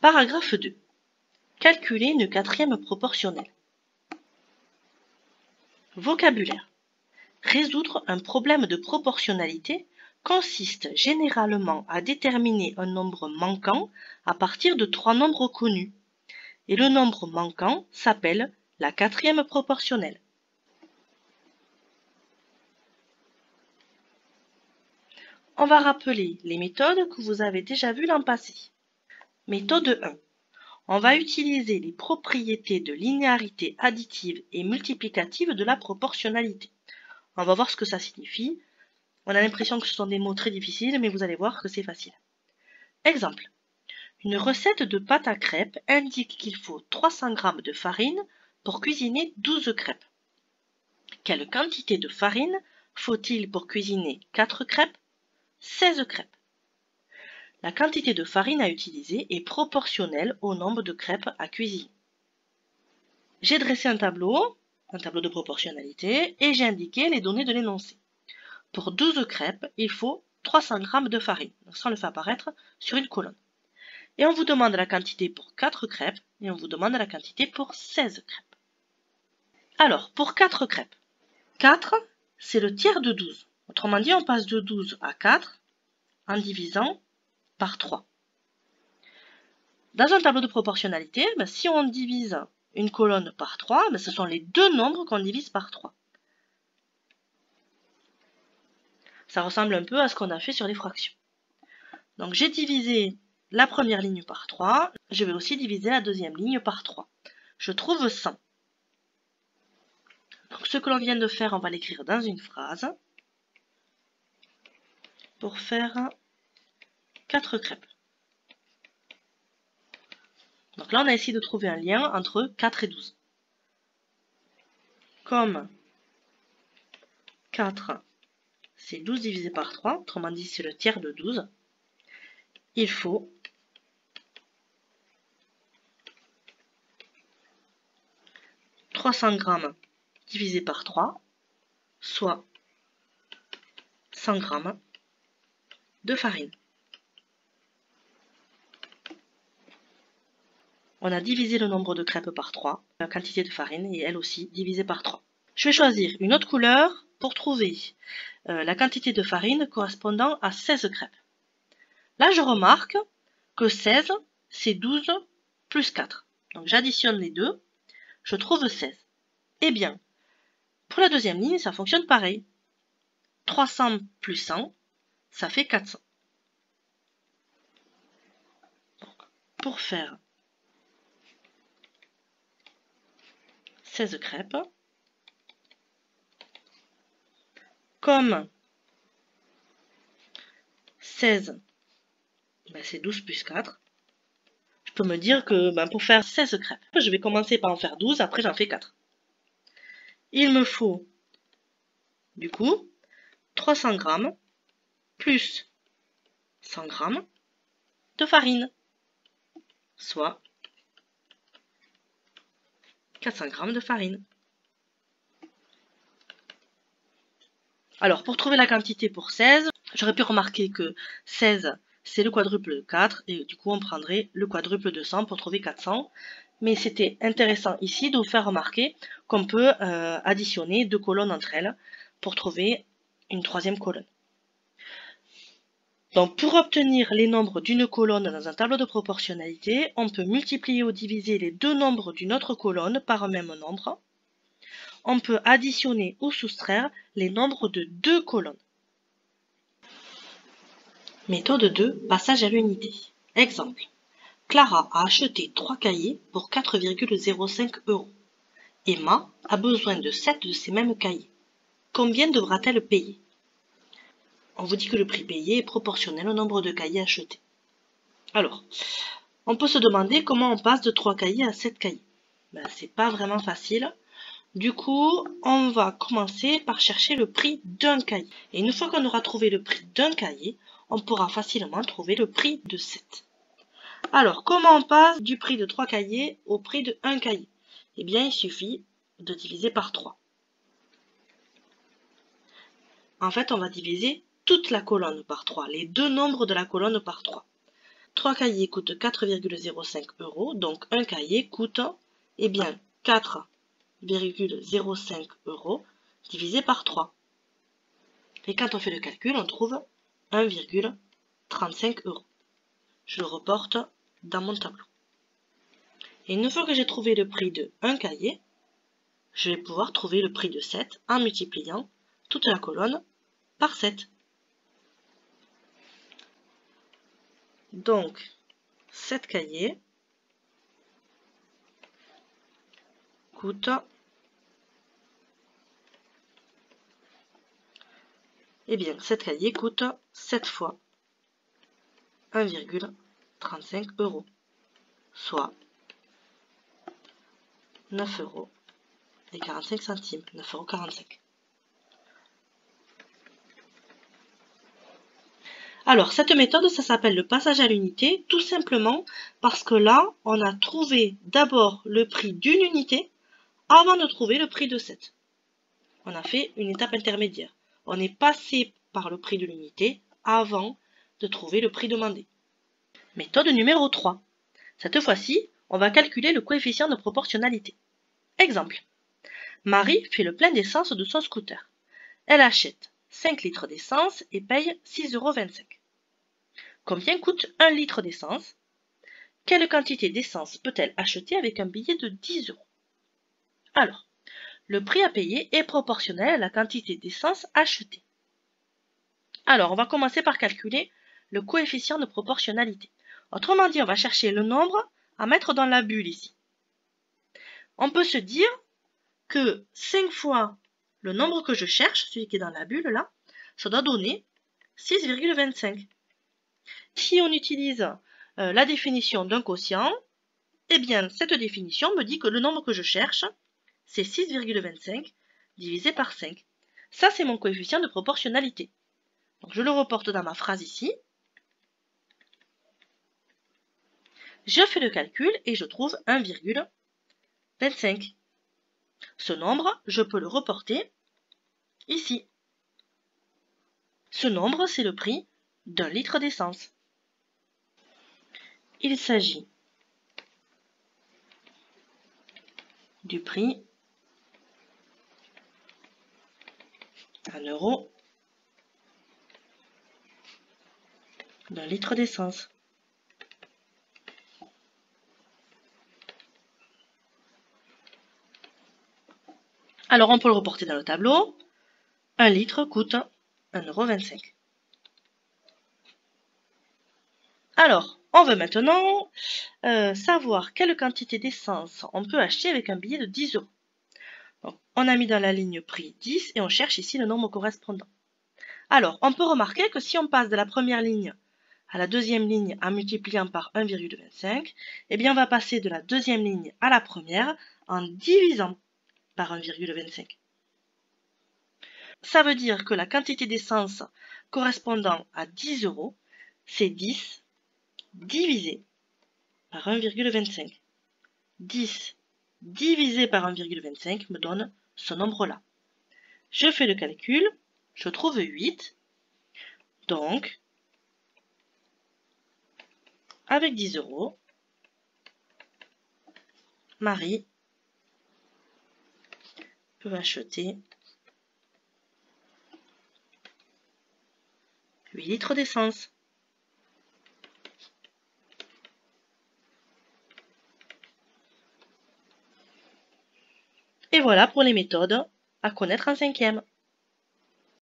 Paragraphe 2. Calculer une quatrième proportionnelle. Vocabulaire. Résoudre un problème de proportionnalité consiste généralement à déterminer un nombre manquant à partir de 3 nombres connus. Et le nombre manquant s'appelle la quatrième proportionnelle. On va rappeler les méthodes que vous avez déjà vues l'an passé. Méthode 1. On va utiliser les propriétés de linéarité additive et multiplicative de la proportionnalité. On va voir ce que ça signifie. On a l'impression que ce sont des mots très difficiles, mais vous allez voir que c'est facile. Exemple. Une recette de pâte à crêpes indique qu'il faut 300 g de farine pour cuisiner 12 crêpes. Quelle quantité de farine faut-il pour cuisiner 4 crêpes, 16 crêpes? La quantité de farine à utiliser est proportionnelle au nombre de crêpes à cuisiner. J'ai dressé un tableau de proportionnalité, et j'ai indiqué les données de l'énoncé. Pour 12 crêpes, il faut 300 g de farine. Donc ça, on le fait apparaître sur une colonne. Et on vous demande la quantité pour 4 crêpes, et on vous demande la quantité pour 16 crêpes. Alors, pour 4 crêpes, 4, c'est le tiers de 12. Autrement dit, on passe de 12 à 4 en divisant par 3. Dans un tableau de proportionnalité, si on divise une colonne par 3, ce sont les deux nombres qu'on divise par 3. Ça ressemble un peu à ce qu'on a fait sur les fractions. Donc j'ai divisé la première ligne par 3, je vais aussi diviser la deuxième ligne par 3. Je trouve 100. Donc ce que l'on vient de faire, on va l'écrire dans une phrase pour faire 4 crêpes. Donc là, on a essayé de trouver un lien entre 4 et 12. Comme 4, c'est 12 divisé par 3, autrement dit, c'est le tiers de 12, il faut 300 g divisé par 3, soit 100 g de farine. On a divisé le nombre de crêpes par 3, la quantité de farine est elle aussi divisée par 3. Je vais choisir une autre couleur pour trouver la quantité de farine correspondant à 16 crêpes. Là, je remarque que 16, c'est 12 plus 4. Donc j'additionne les deux, je trouve 16. Eh bien, pour la deuxième ligne, ça fonctionne pareil. 300 plus 100, ça fait 400. Donc, pour faire 16 crêpes, comme 16, c'est 12 plus 4, je peux me dire que pour faire 16 crêpes, je vais commencer par en faire 12, après j'en fais 4. Il me faut, du coup, 300 g plus 100 g de farine, soit 400 g de farine. Alors, pour trouver la quantité pour 16, j'aurais pu remarquer que 16, c'est le quadruple de 4, et du coup, on prendrait le quadruple de 100 pour trouver 400. Mais c'était intéressant ici de vous faire remarquer qu'on peut additionner deux colonnes entre elles pour trouver une troisième colonne. Donc, pour obtenir les nombres d'une colonne dans un tableau de proportionnalité, on peut multiplier ou diviser les deux nombres d'une autre colonne par un même nombre. On peut additionner ou soustraire les nombres de deux colonnes. Méthode 2, passage à l'unité. Exemple. Clara a acheté 3 cahiers pour 4,05 €. Emma a besoin de 7 de ces mêmes cahiers. Combien devra-t-elle payer? On vous dit que le prix payé est proportionnel au nombre de cahiers achetés. Alors, on peut se demander comment on passe de 3 cahiers à 7 cahiers. C'est pas vraiment facile. Du coup, on va commencer par chercher le prix d'un cahier. Et une fois qu'on aura trouvé le prix d'un cahier, on pourra facilement trouver le prix de 7. Alors, comment on passe du prix de 3 cahiers au prix de 1 cahier? Eh bien, il suffit de diviser par 3. En fait, on va diviser toute la colonne par 3, les deux nombres de la colonne par 3. 3 cahiers coûtent 4,05 €, donc un cahier coûte, eh bien, 4,05 € divisé par 3. Et quand on fait le calcul, on trouve 1,35 €. Je le reporte dans mon tableau. Et une fois que j'ai trouvé le prix de un cahier, je vais pouvoir trouver le prix de 7 en multipliant toute la colonne par 7. Donc, 7 cahiers coûtent, eh bien, 7 cahiers coûtent 7 fois 1,35 €, soit 9,45 €, 9,45 €. Alors, cette méthode, ça s'appelle le passage à l'unité, tout simplement parce que là, on a trouvé d'abord le prix d'une unité avant de trouver le prix de 7. On a fait une étape intermédiaire. On est passé par le prix de l'unité avant de trouver le prix demandé. Méthode numéro 3. Cette fois-ci, on va calculer le coefficient de proportionnalité. Exemple. Marie fait le plein d'essence de son scooter. Elle achète 5 litres d'essence et paye 6,25 €. Combien coûte 1 litre d'essence? Quelle quantité d'essence peut-elle acheter avec un billet de 10 €? Alors, le prix à payer est proportionnel à la quantité d'essence achetée. Alors, on va commencer par calculer le coefficient de proportionnalité. Autrement dit, on va chercher le nombre à mettre dans la bulle ici. On peut se dire que 5 fois le nombre que je cherche, celui qui est dans la bulle là, ça doit donner 6,25. Si on utilise la définition d'un quotient, eh bien, cette définition me dit que le nombre que je cherche, c'est 6,25 divisé par 5. Ça, c'est mon coefficient de proportionnalité. Donc, je le reporte dans ma phrase ici. Je fais le calcul et je trouve 1,25. Ce nombre, je peux le reporter ici. Ce nombre, c'est le prix d'un litre d'essence. Il s'agit du prix en euros d'un litre d'essence. Alors, on peut le reporter dans le tableau. 1 litre coûte 1,25 €. Alors, on veut maintenant savoir quelle quantité d'essence on peut acheter avec un billet de 10 €. Donc, on a mis dans la ligne prix 10 et on cherche ici le nombre correspondant. Alors, on peut remarquer que si on passe de la première ligne à la deuxième ligne en multipliant par 1,25, eh bien on va passer de la deuxième ligne à la première en divisant par 1,25. Ça veut dire que la quantité d'essence correspondant à 10 €, c'est 10 divisé par 1,25. 10 divisé par 1,25 me donne ce nombre-là. Je fais le calcul, je trouve 8. Donc, avec 10 €, Marie peut acheter 8 litres d'essence. Et voilà pour les méthodes à connaître en 5e.